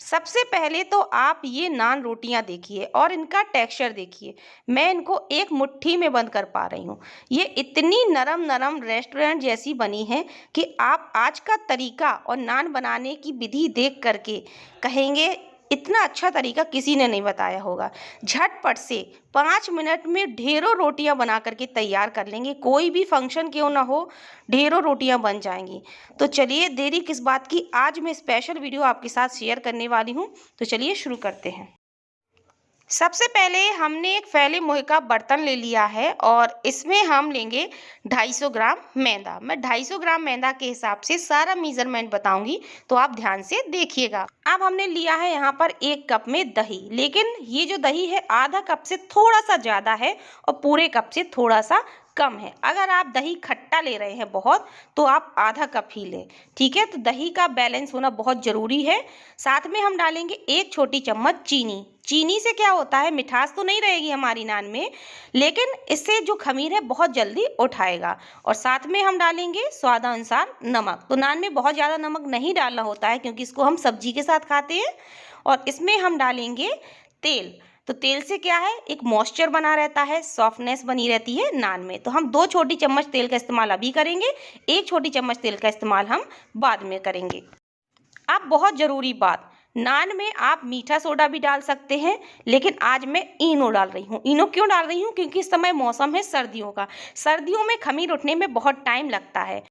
सबसे पहले तो आप ये नान रोटियां देखिए और इनका टेक्सचर देखिए। मैं इनको एक मुट्ठी में बंद कर पा रही हूँ। ये इतनी नरम नरम रेस्टोरेंट जैसी बनी है कि आप आज का तरीका और नान बनाने की विधि देख करके कहेंगे इतना अच्छा तरीका किसी ने नहीं बताया होगा। झटपट से 5 मिनट में ढेरों रोटियां बना करके तैयार कर लेंगे। कोई भी फंक्शन क्यों ना हो, ढेरों रोटियां बन जाएंगी। तो चलिए देरी किस बात की, आज मैं स्पेशल वीडियो आपके साथ शेयर करने वाली हूँ। तो चलिए शुरू करते हैं। सबसे पहले हमने एक फैले मुँह का बर्तन ले लिया है और इसमें हम लेंगे 250 ग्राम मैदा। मैं 250 ग्राम मैदा के हिसाब से सारा मेजरमेंट बताऊंगी, तो आप ध्यान से देखिएगा। अब हमने लिया है यहाँ पर 1 कप में दही, लेकिन ये जो दही है आधा कप से थोड़ा सा ज़्यादा है और पूरे कप से थोड़ा सा कम है। अगर आप दही खट्टा ले रहे हैं बहुत, तो आप आधा कप ही लें, ठीक है। तो दही का बैलेंस होना बहुत ज़रूरी है। साथ में हम डालेंगे 1 छोटी चम्मच चीनी। चीनी से क्या होता है, मिठास तो नहीं रहेगी हमारी नान में, लेकिन इससे जो खमीर है बहुत जल्दी उठाएगा। और साथ में हम डालेंगे स्वादानुसार नमक। तो नान में बहुत ज़्यादा नमक नहीं डालना होता है क्योंकि इसको हम सब्जी के साथ खाते हैं। और इसमें हम डालेंगे तेल। तो तेल से क्या है, एक मॉइस्चर बना रहता है, सॉफ्टनेस बनी रहती है नान में। तो हम 2 छोटी चम्मच तेल का इस्तेमाल अभी करेंगे, 1 छोटी चम्मच तेल का इस्तेमाल हम बाद में करेंगे। अब बहुत ज़रूरी बात, नान में आप मीठा सोडा भी डाल सकते हैं, लेकिन आज मैं इनो डाल रही हूँ। इनो क्यों डाल रही हूँ, क्योंकि इस समय मौसम है सर्दियों का। सर्दियों में खमीर उठने में बहुत टाइम लगता है,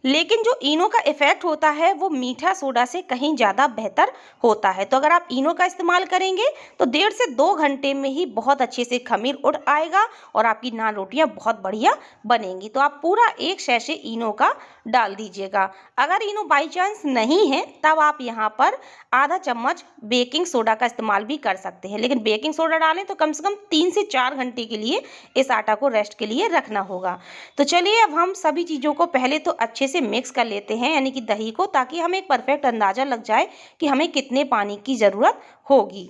लेकिन जो इनो का इफेक्ट होता है वो मीठा सोडा से कहीं ज़्यादा बेहतर होता है। तो अगर आप इनो का इस्तेमाल करेंगे तो 1.5 से 2 घंटे में ही बहुत अच्छे से खमीर उठ आएगा और आपकी नान रोटियां बहुत बढ़िया बनेंगी। तो आप पूरा 1 सैशे इनो का डाल दीजिएगा। अगर इनो बाई चांस नहीं है तब आप यहाँ पर आधा चम्मच बेकिंग सोडा का इस्तेमाल भी कर सकते हैं, लेकिन बेकिंग सोडा डालें तो कम से कम 3 से 4 घंटे के लिए इस आटा को रेस्ट के लिए रखना होगा। तो चलिए अब हम सभी चीज़ों को पहले तो अच्छे से मिक्स कर लेते हैं, यानी कि दही को, ताकि हमें एक परफेक्ट अंदाज़ा लग जाए कि हमें कितने पानी की ज़रूरत होगी।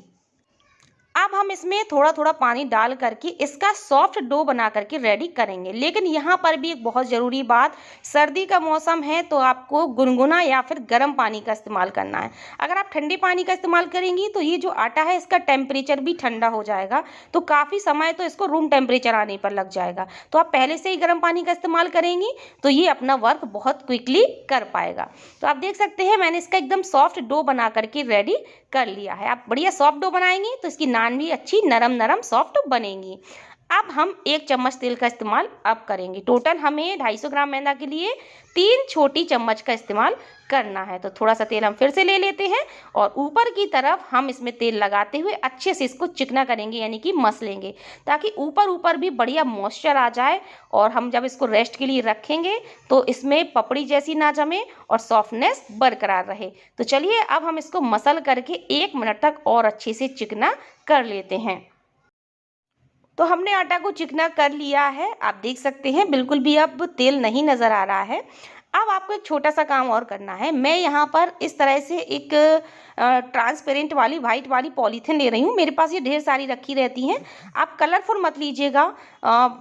अब हम इसमें थोड़ा थोड़ा पानी डाल करके इसका सॉफ्ट डो बना करके रेडी करेंगे। लेकिन यहाँ पर भी एक बहुत ज़रूरी बात, सर्दी का मौसम है तो आपको गुनगुना या फिर गर्म पानी का इस्तेमाल करना है। अगर आप ठंडे पानी का इस्तेमाल करेंगी तो ये जो आटा है इसका टेम्परेचर भी ठंडा हो जाएगा, तो काफ़ी समय तो इसको रूम टेम्परेचर आने पर लग जाएगा। तो आप पहले से ही गर्म पानी का इस्तेमाल करेंगी तो ये अपना वर्क बहुत क्विकली कर पाएगा। तो आप देख सकते हैं मैंने इसका एकदम सॉफ्ट डो बना करके रेडी कर लिया है। आप बढ़िया सॉफ्ट डो बनाएंगी तो इसकी नान भी अच्छी नरम नरम सॉफ्ट बनेंगी। अब हम 1 चम्मच तेल का इस्तेमाल अब करेंगे। टोटल हमें 250 ग्राम मैदा के लिए 3 छोटी चम्मच का इस्तेमाल करना है। तो थोड़ा सा तेल हम फिर से ले लेते हैं और ऊपर की तरफ हम इसमें तेल लगाते हुए अच्छे से इसको चिकना करेंगे, यानी कि मस लेंगे, ताकि ऊपर ऊपर भी बढ़िया मॉइस्चर आ जाए। और हम जब इसको रेस्ट के लिए रखेंगे तो इसमें पपड़ी जैसी ना जमे और सॉफ्टनेस बरकरार रहे। तो चलिए अब हम इसको मसल करके 1 मिनट तक और अच्छे से चिकना कर लेते हैं। तो हमने आटा को चिकना कर लिया है, आप देख सकते हैं बिल्कुल भी अब तेल नहीं नज़र आ रहा है। अब आपको एक छोटा सा काम और करना है। मैं यहाँ पर इस तरह से एक ट्रांसपेरेंट वाली वाइट वाली पॉलीथिन ले रही हूँ। मेरे पास ये ढेर सारी रखी रहती हैं। आप कलरफुल मत लीजिएगा,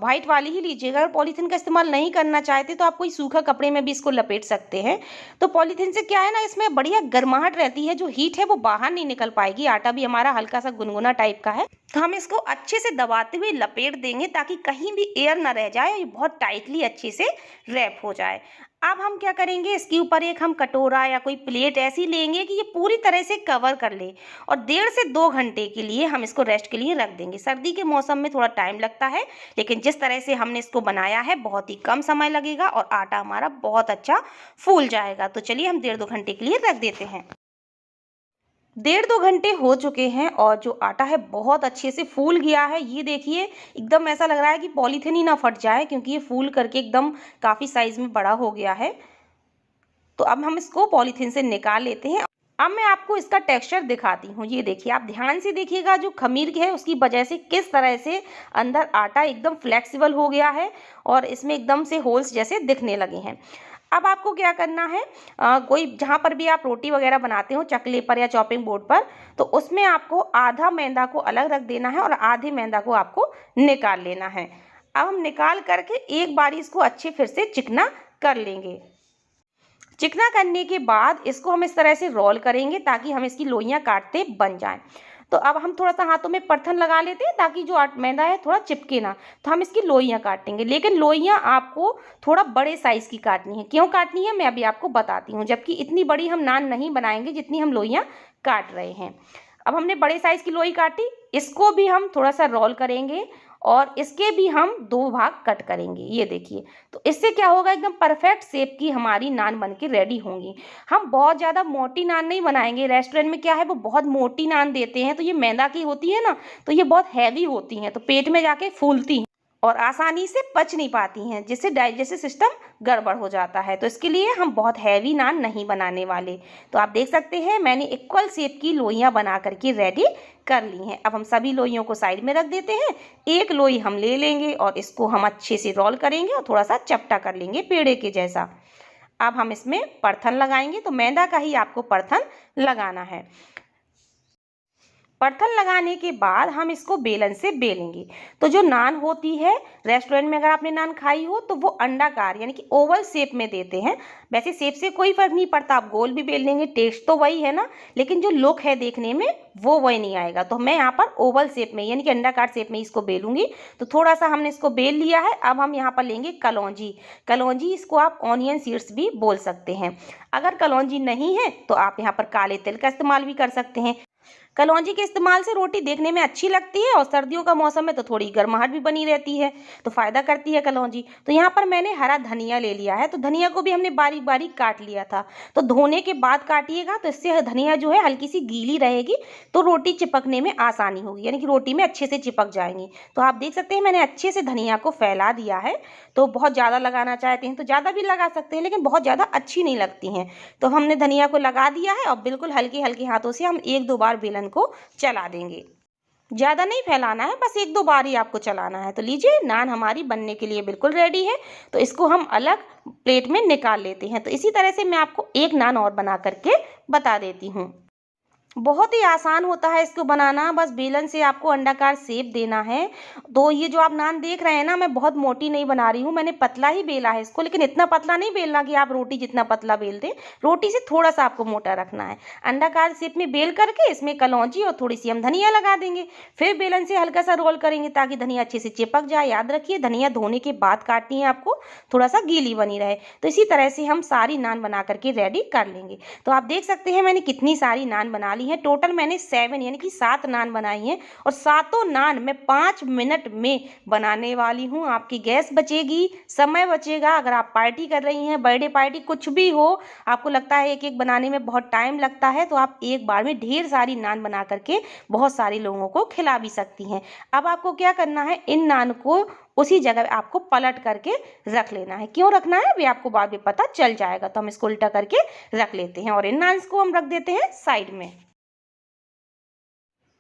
वाइट वाली ही लीजिएगा। अगर पॉलीथिन का इस्तेमाल नहीं करना चाहते तो आप कोई सूखा कपड़े में भी इसको लपेट सकते हैं। तो पॉलीथिन से क्या है ना, इसमें बढ़िया गर्माहट रहती है, जो हीट है वो बाहर नहीं निकल पाएगी। आटा भी हमारा हल्का सा गुनगुना टाइप का है, तो हम इसको अच्छे से दबाते हुए लपेट देंगे ताकि कहीं भी एयर ना रह जाए, ये बहुत टाइटली अच्छे से रैप हो जाए। अब हम क्या करेंगे, इसके ऊपर एक हम कटोरा या कोई प्लेट ऐसी लेंगे कि ये पूरी तरह से कवर कर ले और 1.5 से 2 घंटे के लिए हम इसको रेस्ट के लिए रख देंगे। सर्दी के मौसम में थोड़ा टाइम लगता है, लेकिन जिस तरह से हमने इसको बनाया है बहुत ही कम समय लगेगा और आटा हमारा बहुत अच्छा फूल जाएगा। तो चलिए हम 1.5 से 2 घंटे के लिए रख देते हैं। 1.5 से 2 घंटे हो चुके हैं और जो आटा है बहुत अच्छे से फूल गया है। ये देखिए एकदम ऐसा लग रहा है कि पॉलीथिन ही ना फट जाए, क्योंकि ये फूल करके एकदम काफ़ी साइज़ में बड़ा हो गया है। तो अब हम इसको पॉलीथिन से निकाल लेते हैं। अब मैं आपको इसका टेक्सचर दिखाती हूँ। ये देखिए, आप ध्यान से देखिएगा, जो खमीर है उसकी वजह से किस तरह से अंदर आटा एकदम फ्लेक्सिबल हो गया है और इसमें एकदम से होल्स जैसे दिखने लगे हैं। अब आपको क्या करना है, कोई जहाँ पर भी आप रोटी वगैरह बनाते हो, चकले पर या चॉपिंग बोर्ड पर, तो उसमें आपको आधा मैदा को अलग रख देना है और आधे मैदा को आपको निकाल लेना है। अब हम निकाल करके एक बारी इसको अच्छे फिर से चिकना कर लेंगे। चिकना करने के बाद इसको हम इस तरह से रोल करेंगे ताकि हम इसकी लोइयां काटते बन जाएं। तो अब हम थोड़ा सा हाथों में परथन लगा लेते हैं ताकि जो मैदा है थोड़ा चिपके ना। तो हम इसकी लोइयां काटेंगे, लेकिन लोइयां आपको थोड़ा बड़े साइज की काटनी है। क्यों काटनी है मैं अभी आपको बताती हूँ, जबकि इतनी बड़ी हम नान नहीं बनाएंगे जितनी हम लोइयां काट रहे हैं। अब हमने बड़े साइज की लोई काटी, इसको भी हम थोड़ा सा रोल करेंगे और इसके भी हम 2 भाग कट करेंगे। ये देखिए, तो इससे क्या होगा, एकदम परफेक्ट शेप की हमारी नान बन के रेडी होंगी। हम बहुत ज़्यादा मोटी नान नहीं बनाएंगे, रेस्टोरेंट में क्या है वो बहुत मोटी नान देते हैं, तो ये मैदा की होती है ना, तो ये बहुत हैवी होती हैं, तो पेट में जाके फूलती हैं और आसानी से पच नहीं पाती हैं, जिससे डाइजेस्टिव सिस्टम गड़बड़ हो जाता है। तो इसके लिए हम बहुत हैवी नान नहीं बनाने वाले। तो आप देख सकते हैं मैंने इक्वल शेप की लोइयां बना करके रेडी कर ली हैं। अब हम सभी लोइयों को साइड में रख देते हैं। एक लोई हम ले लेंगे और इसको हम अच्छे से रोल करेंगे और थोड़ा सा चपटा कर लेंगे पेड़े के जैसा। अब हम इसमें परथन लगाएंगे, तो मैदा का ही आपको परथन लगाना है। परथन लगाने के बाद हम इसको बेलन से बेलेंगे। तो जो नान होती है रेस्टोरेंट में, अगर आपने नान खाई हो तो वो अंडाकार यानी कि ओवल शेप में देते हैं। वैसे शेप से कोई फर्क नहीं पड़ता, आप गोल भी बेल लेंगे, टेस्ट तो वही है ना, लेकिन जो लुक है देखने में वो वही नहीं आएगा। तो मैं यहाँ पर ओवल शेप में यानी कि अंडाकार शेप में इसको बेलूंगी। तो थोड़ा सा हमने इसको बेल लिया है। अब हम यहाँ पर लेंगे कलौंजी। कलौंजी इसको आप ऑनियन सीड्स भी बोल सकते हैं। अगर कलौंजी नहीं है तो आप यहाँ पर काले तिल का इस्तेमाल भी कर सकते हैं। कलौंजी के इस्तेमाल से रोटी देखने में अच्छी लगती है और सर्दियों का मौसम में तो थोड़ी गर्माहट भी बनी रहती है, तो फायदा करती है कलौंजी। तो यहाँ पर मैंने हरा धनिया ले लिया है, तो धनिया को भी हमने बारीक बारीक काट लिया था। तो धोने के बाद काटिएगा, तो इससे धनिया जो है हल्की सी गीली रहेगी, तो रोटी चिपकने में आसानी होगी, यानी कि रोटी में अच्छे से चिपक जाएंगी। तो आप देख सकते हैं मैंने अच्छे से धनिया को फैला दिया है। तो बहुत ज़्यादा लगाना चाहते हैं तो ज़्यादा भी लगा सकते हैं, लेकिन बहुत ज़्यादा अच्छी नहीं लगती हैं। तो हमने धनिया को लगा दिया है और बिल्कुल हल्के हल्के हाथों से हम 1-2 बार बेलन को चला देंगे। ज़्यादा नहीं फैलाना है, बस 1-2 बार ही आपको चलाना है। तो लीजिए, नान हमारी बनने के लिए बिल्कुल रेडी है। तो इसको हम अलग प्लेट में निकाल लेते हैं। तो इसी तरह से मैं आपको एक नान और बना करके बता देती हूँ। बहुत ही आसान होता है इसको बनाना, बस बेलन से आपको अंडाकार शेप देना है। तो ये जो आप नान देख रहे हैं ना, मैं बहुत मोटी नहीं बना रही हूँ, मैंने पतला ही बेला है इसको, लेकिन इतना पतला नहीं बेलना कि आप रोटी जितना पतला बेल दें। रोटी से थोड़ा सा आपको मोटा रखना है। अंडाकार शेप में बेल करके इसमें कलौंजी और थोड़ी सी हम धनिया लगा देंगे। फिर बेलन से हल्का सा रोल करेंगे ताकि धनिया अच्छे से चिपक जाए। याद रखिए, धनिया धोने के बाद काटनी है आपको, थोड़ा सा गीली बनी रहे। तो इसी तरह से हम सारी नान बना करके रेडी कर लेंगे। तो आप देख सकते हैं मैंने कितनी सारी नान बना ली है। टोटल मैंने 7 यानी कि 7 नान बनाई हैं और सातों नान मैं 5 मिनट में बनाने वाली हूँ। आपकी गैस बचेगी, समय बचेगा। अगर आप पार्टी कर रही हैं, बर्थडे पार्टी कुछ भी हो, आपको लगता है एक एक बनाने में बहुत टाइम लगता है, तो आप एक बार में ढेर सारी नान बना करके बहुत सारे लोगों को खिला भी सकती हैं। अब आपको क्या करना है, इन नान को उसी जगह आपको पलट करके रख लेना है। क्यों रखना है भी आपको बाद में पता चल जाएगा। तो हम इसको उल्टा करके रख लेते हैं और इन नान्स को हम रख देते हैं साइड में।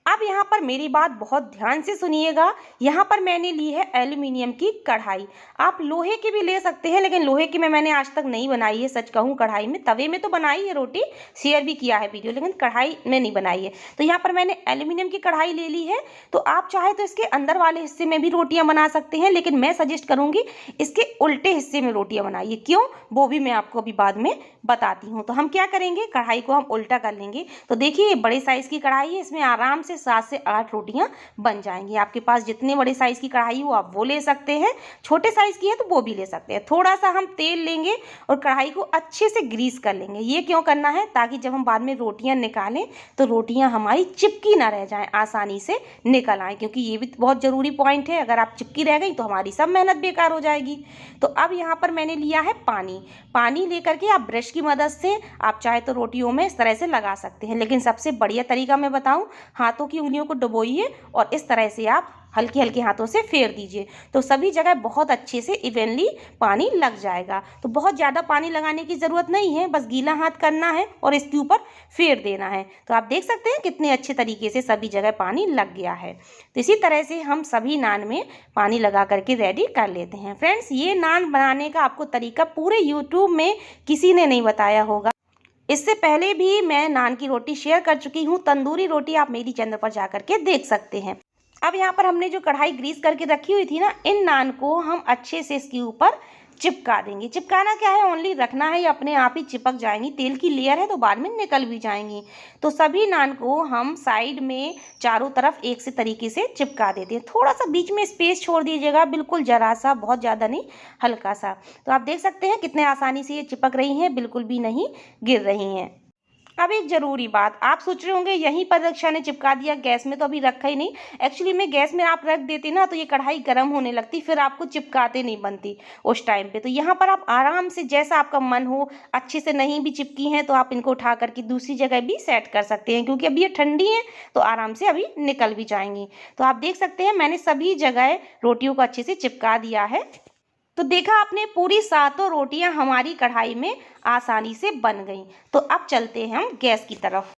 अब यहाँ पर मेरी बात बहुत ध्यान से सुनिएगा। यहाँ पर मैंने ली है एल्यूमिनियम की कढ़ाई। आप लोहे की भी ले सकते हैं, लेकिन लोहे की मैंने आज तक नहीं बनाई है। सच कहूँ, कढ़ाई में, तवे में तो बनाई है रोटी, शेयर भी किया है वीडियो, लेकिन कढ़ाई में नहीं बनाई है। तो यहाँ पर मैंने एल्यूमिनियम की कढ़ाई ले ली है। तो आप चाहे तो इसके अंदर वाले हिस्से में भी रोटियाँ बना सकते हैं, लेकिन मैं सजेस्ट करूँगी इसके उल्टे हिस्से में रोटियाँ बनाइए। क्यों, वो भी मैं आपको अभी बाद में बताती हूँ। तो हम क्या करेंगे, कढ़ाई को हम उल्टा कर लेंगे। तो देखिए, ये बड़े साइज़ की कढ़ाई है, इसमें आराम से 7 से 8 रोटियां बन जाएंगी। आपके पास जितने बड़े साइज की कढ़ाई हो आप वो ले सकते हैं, छोटे साइज की है तो वो भी ले सकते हैं। थोड़ा सा हम तेल लेंगे और कढ़ाई को अच्छे से ग्रीस कर लेंगे। ये क्यों करना है, ताकि जब हम बाद में रोटियां निकालें तो रोटियां हमारी चिपकी ना रह जाएं, आसानी से निकल आए, क्योंकि ये भी बहुत ज़रूरी पॉइंट है। अगर आप चिपकी रह गई तो हमारी सब मेहनत बेकार हो जाएगी। तो अब यहाँ पर मैंने लिया है पानी। पानी लेकर के आप ब्रश की मदद से आप चाहे तो रोटियों में इस तरह से लगा सकते हैं, लेकिन सबसे बढ़िया तरीका मैं बताऊं, हाथों की उंगलियों को डुबोइए और इस तरह से आप हल्के हल्के हाथों से फेर दीजिए। तो सभी जगह बहुत अच्छे से इवनली पानी लग जाएगा। तो बहुत ज़्यादा पानी लगाने की ज़रूरत नहीं है, बस गीला हाथ करना है और इसके ऊपर फेर देना है। तो आप देख सकते हैं कितने अच्छे तरीके से सभी जगह पानी लग गया है। तो इसी तरह से हम सभी नान में पानी लगा करके रेडी कर लेते हैं। फ्रेंड्स, ये नान बनाने का आपको तरीका पूरे यूट्यूब में किसी ने नहीं बताया होगा। इससे पहले भी मैं नान की रोटी शेयर कर चुकी हूँ, तंदूरी रोटी, आप मेरी चैनल पर जा करके देख सकते हैं। अब यहाँ पर हमने जो कढ़ाई ग्रीस करके रखी हुई थी ना, इन नान को हम अच्छे से इसके ऊपर चिपका देंगे। चिपकाना क्या है, ओनली रखना है, ये अपने आप ही चिपक जाएंगी। तेल की लेयर है तो बाद में निकल भी जाएंगी। तो सभी नान को हम साइड में चारों तरफ एक से तरीके से चिपका देते हैं। थोड़ा सा बीच में स्पेस छोड़ दीजिएगा, बिल्कुल जरा सा, बहुत ज़्यादा नहीं, हल्का सा। तो आप देख सकते हैं कितने आसानी से ये चिपक रही हैं, बिल्कुल भी नहीं गिर रही हैं। अब एक ज़रूरी बात, आप सोच रहे होंगे यहीं पर रक्षा ने चिपका दिया, गैस में तो अभी रखा ही नहीं। एक्चुअली में गैस में आप रख देते ना तो ये कढ़ाई गर्म होने लगती, फिर आपको चिपकाते नहीं बनती उस टाइम पे। तो यहाँ पर आप आराम से, जैसा आपका मन हो, अच्छे से नहीं भी चिपकी हैं तो आप इनको उठा करके दूसरी जगह भी सेट कर सकते हैं, क्योंकि अभी ये ठंडी हैं तो आराम से अभी निकल भी जाएंगी। तो आप देख सकते हैं मैंने सभी जगह रोटियों को अच्छे से चिपका दिया है। तो देखा आपने, पूरी सातों रोटियां हमारी कढ़ाई में आसानी से बन गई। तो अब चलते हैं हम गैस की तरफ।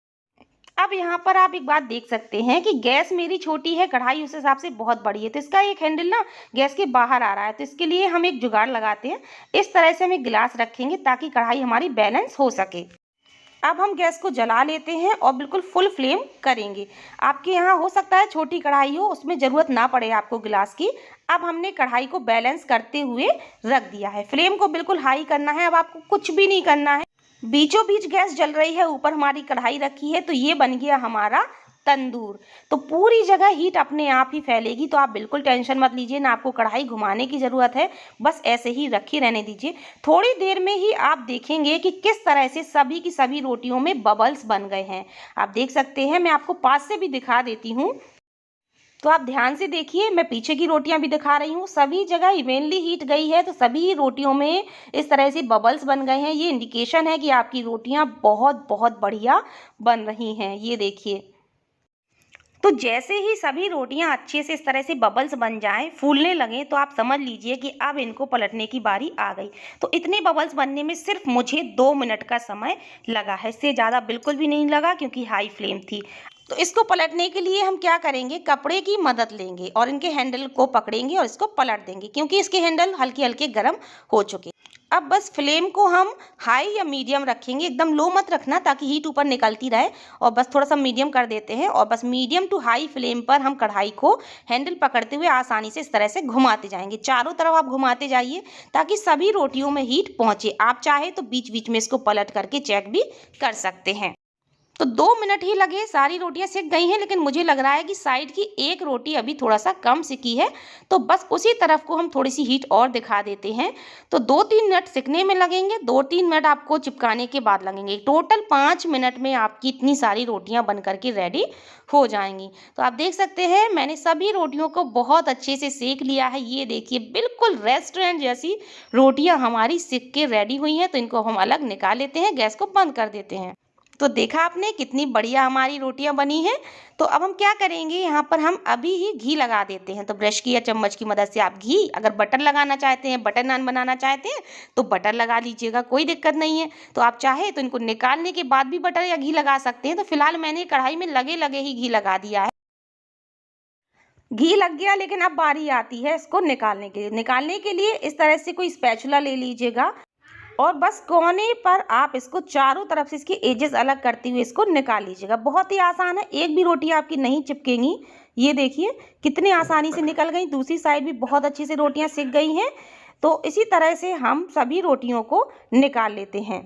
अब यहाँ पर आप एक बात देख सकते हैं कि गैस मेरी छोटी है, कढ़ाई उस हिसाब से बहुत बड़ी है, तो इसका एक हैंडल ना गैस के बाहर आ रहा है। तो इसके लिए हम एक जुगाड़ लगाते हैं। इस तरह से हम एक गिलास रखेंगे ताकि कढ़ाई हमारी बैलेंस हो सके। अब हम गैस को जला लेते हैं और बिल्कुल फुल फ्लेम करेंगे। आपके यहाँ हो सकता है छोटी कढ़ाई हो, उसमें ज़रूरत ना पड़े आपको गिलास की। अब हमने कढ़ाई को बैलेंस करते हुए रख दिया है। फ्लेम को बिल्कुल हाई करना है, अब आपको कुछ भी नहीं करना है। बीचों बीच गैस जल रही है, ऊपर हमारी कढ़ाई रखी है, तो ये बन गया हमारा तंदूर। तो पूरी जगह हीट अपने आप ही फैलेगी, तो आप बिल्कुल टेंशन मत लीजिए, ना आपको कढ़ाई घुमाने की ज़रूरत है, बस ऐसे ही रखी रहने दीजिए। थोड़ी देर में ही आप देखेंगे कि किस तरह से सभी की सभी रोटियों में बबल्स बन गए हैं। आप देख सकते हैं, मैं आपको पास से भी दिखा देती हूँ। तो आप ध्यान से देखिए, मैं पीछे की रोटियां भी दिखा रही हूँ, सभी जगह इवेनली हीट गई है, तो सभी रोटियों में इस तरह से बबल्स बन गए हैं। ये इंडिकेशन है कि आपकी रोटियां बहुत बहुत बढ़िया बन रही हैं। ये देखिए, तो जैसे ही सभी रोटियां अच्छे से इस तरह से बबल्स बन जाएं, फूलने लगें, तो आप समझ लीजिए कि अब इनको पलटने की बारी आ गई। तो इतने बबल्स बनने में सिर्फ मुझे 2 मिनट का समय लगा है, इससे ज़्यादा बिल्कुल भी नहीं लगा, क्योंकि हाई फ्लेम थी। तो इसको पलटने के लिए हम क्या करेंगे, कपड़े की मदद लेंगे और इनके हैंडल को पकड़ेंगे और इसको पलट देंगे, क्योंकि इसके हैंडल हल्के हल्के गर्म हो चुके। अब बस फ्लेम को हम हाई या मीडियम रखेंगे, एकदम लो मत रखना ताकि हीट ऊपर निकलती रहे, और बस थोड़ा सा मीडियम कर देते हैं। और बस मीडियम टू हाई फ्लेम पर हम कढ़ाई को हैंडल पकड़ते हुए आसानी से इस तरह से घुमाते जाएंगे। चारों तरफ आप घुमाते जाइए ताकि सभी रोटियों में हीट पहुंचे। आप चाहे तो बीच बीच में इसको पलट करके चेक भी कर सकते हैं। तो 2 मिनट ही लगे, सारी रोटियां सिक गई हैं, लेकिन मुझे लग रहा है कि साइड की एक रोटी अभी थोड़ा सा कम सिकी है, तो बस उसी तरफ को हम थोड़ी सी हीट और दिखा देते हैं। तो 2-3 मिनट सिकने में लगेंगे, 2-3 मिनट आपको चिपकाने के बाद लगेंगे। टोटल 5 मिनट में आपकी इतनी सारी रोटियां बन करके रेडी हो जाएंगी। तो आप देख सकते हैं मैंने सभी रोटियों को बहुत अच्छे से सेक लिया है। ये देखिए, बिल्कुल रेस्टोरेंट जैसी रोटियां हमारी सिक के रेडी हुई हैं। तो इनको हम अलग निकाल लेते हैं, गैस को बंद कर देते हैं। तो देखा आपने कितनी बढ़िया हमारी रोटियां बनी हैं। तो अब हम क्या करेंगे, यहाँ पर हम अभी ही घी लगा देते हैं। तो ब्रश की या चम्मच की मदद से आप घी, अगर बटर लगाना चाहते हैं, बटर नान बनाना चाहते हैं तो बटर लगा लीजिएगा, कोई दिक्कत नहीं है। तो आप चाहे तो इनको निकालने के बाद भी बटर या घी लगा सकते हैं। तो फिलहाल मैंने कढ़ाई में लगे लगे ही घी लगा दिया है। घी लग गया, लेकिन अब बारी आती है इसको निकालने के लिए। निकालने के लिए इस तरह से कोई स्पैचुला ले लीजिएगा और बस कोने पर आप इसको चारों तरफ से इसके एजेस अलग करते हुए इसको निकाल लीजिएगा। बहुत ही आसान है, एक भी रोटी आपकी नहीं चिपकेंगी। ये देखिए कितनी आसानी से निकल गई। दूसरी साइड भी बहुत अच्छी से रोटियां सिक गई हैं। तो इसी तरह से हम सभी रोटियों को निकाल लेते हैं।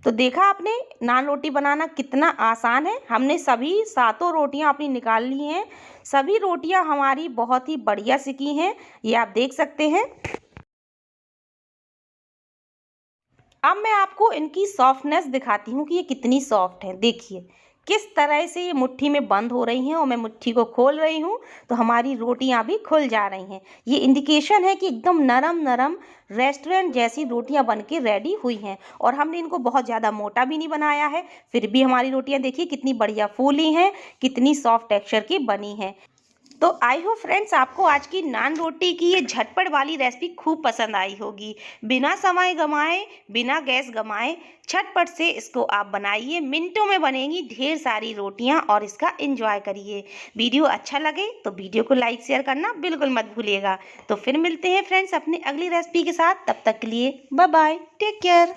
तो देखा आपने नान रोटी बनाना कितना आसान है। हमने सभी सातों रोटियां अपनी निकाल ली हैं। सभी रोटियां हमारी बहुत ही बढ़िया सिकी हैं, ये आप देख सकते हैं। अब मैं आपको इनकी सॉफ्टनेस दिखाती हूँ कि ये कितनी सॉफ्ट है। देखिए किस तरह से ये मुट्ठी में बंद हो रही हैं, और मैं मुट्ठी को खोल रही हूँ तो हमारी रोटियां भी खुल जा रही हैं। ये इंडिकेशन है कि एकदम नरम नरम रेस्टोरेंट जैसी रोटियां बन के रेडी हुई हैं। और हमने इनको बहुत ज़्यादा मोटा भी नहीं बनाया है, फिर भी हमारी रोटियां देखिए कितनी बढ़िया फूली हैं, कितनी सॉफ्ट टेक्सचर की बनी हैं। तो आई होप फ्रेंड्स आपको आज की नान रोटी की ये झटपट वाली रेसिपी खूब पसंद आई होगी। बिना समय गंवाए, बिना गैस गंवाए झटपट से इसको आप बनाइए। मिनटों में बनेंगी ढेर सारी रोटियां और इसका एंजॉय करिए। वीडियो अच्छा लगे तो वीडियो को लाइक शेयर करना बिल्कुल मत भूलिएगा। तो फिर मिलते हैं फ्रेंड्स अपनी अगली रेसिपी के साथ। तब तक के लिए बाय बाय, टेक केयर।